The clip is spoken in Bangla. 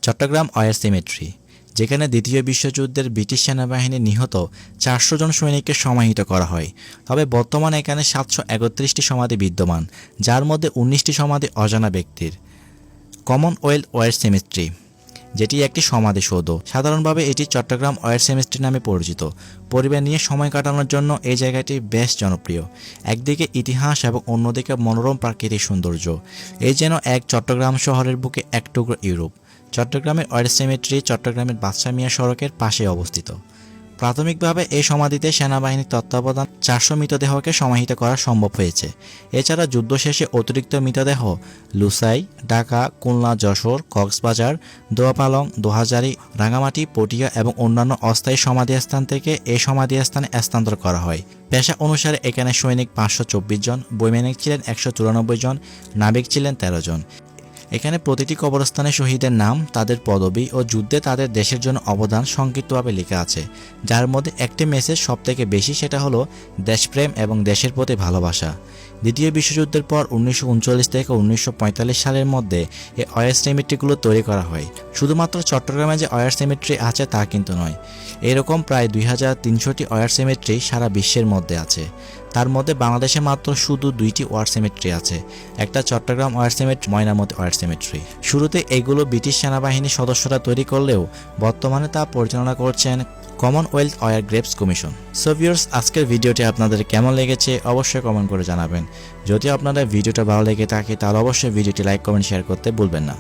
চট্টগ্রাম ওয়ার সিমেট্রি, যেখানে দ্বিতীয় বিশ্বযুদ্ধের ব্রিটিশ সেনাবাহিনী নিহত 400 জন সৈনিককে সমাহিত করা হয়। তবে বর্তমানে এখানে 731টি সমাধি বিদ্যমান, যার মধ্যে 19টি সমাধি অজানা ব্যক্তির। কমনওয়েলথ ওয়ার সিমেট্রি, যেটি একটি সমাধিসৌধ। সাধারণভাবে এটি চট্টগ্রাম ওয়ার সিমেট্রি নামে পরিচিত। পরিবার নিয়ে সময় কাটানোর জন্য এই জায়গাটি বেশ জনপ্রিয়। একদিকে ইতিহাস এবং অন্যদিকে মনোরম প্রাকৃতিক সৌন্দর্য। এই যেন এক চট্টগ্রাম শহরের বুকে এক টুকরো ইউরোপ। চট্টগ্রামের ওয়ার সিমেট্রি চট্টগ্রামের বাদশা মিয়া সড়কের পাশে অবস্থিত। প্রাথমিকভাবে এই সমাধিতে সেনাবাহিনীর তত্ত্বাবধান 400 মৃতদেহকে সমাহিত করা সম্ভব হয়েছে। এছাড়া যুদ্ধ শেষে অতিরিক্ত মৃতদেহ লুসাই, ঢাকা, খুলনা, যশোর, কক্সবাজার, দোয়াপালং, দোহাজারী, রাঙামাটি, পটিয়া এবং অন্যান্য অস্থায়ী সমাধিস্থান থেকে এই সমাধিস্থানে স্থানান্তর করা হয়। পেশা অনুসারে এখানে সৈনিক 524 জন, বৈমানিক ছিলেন 194 জন, নাবিক ছিলেন 13 জন। এখানে প্রতিটি কবরস্থানে শহীদের নাম, তাদের পদবি ও যুদ্ধে তাদের দেশের জন্য অবদান সংক্ষিপ্তভাবে লেখা আছে, যার মধ্যে একটি মেসেজ সবথেকে বেশি, সেটা হলো দেশপ্রেম এবং দেশের প্রতি ভালোবাসা। দ্বিতীয় বিশ্বযুদ্ধের পর 1939 থেকে 1945 সালের মধ্যে এই ওয়ার সিমেট্রিগুলো তৈরি করা হয়। শুধুমাত্র চট্টগ্রামে যে ওয়ার সিমেট্রি আছে তা কিন্তু নয়, এরকম প্রায় 2300টি ওয়ার সিমেট্রি সারা বিশ্বের মধ্যে আছে। তার মধ্যে বাংলাদেশে মাত্র শুধু 2টি ওয়ার সিমেট্রি আছে, একটা Chittagong war cemetery, Mainamati war cemetery. শুরুতে এগুলো ব্রিটিশ সেনাবাহিনীর সদস্যরা তৈরি করলেও বর্তমানে তা পরিচালনা করছেন Commonwealth War Graves Commission. So viewers, আজকের ভিডিওটি আপনাদের কেমন লেগেছে অবশ্যই কমেন্ট করে জানাবেন। যদি আপনাদের ভিডিওটা ভালো লেগে থাকে তাহলে অবশ্যই ভিডিওটি লাইক, কমেন্ট, শেয়ার করতে ভুলবেন না।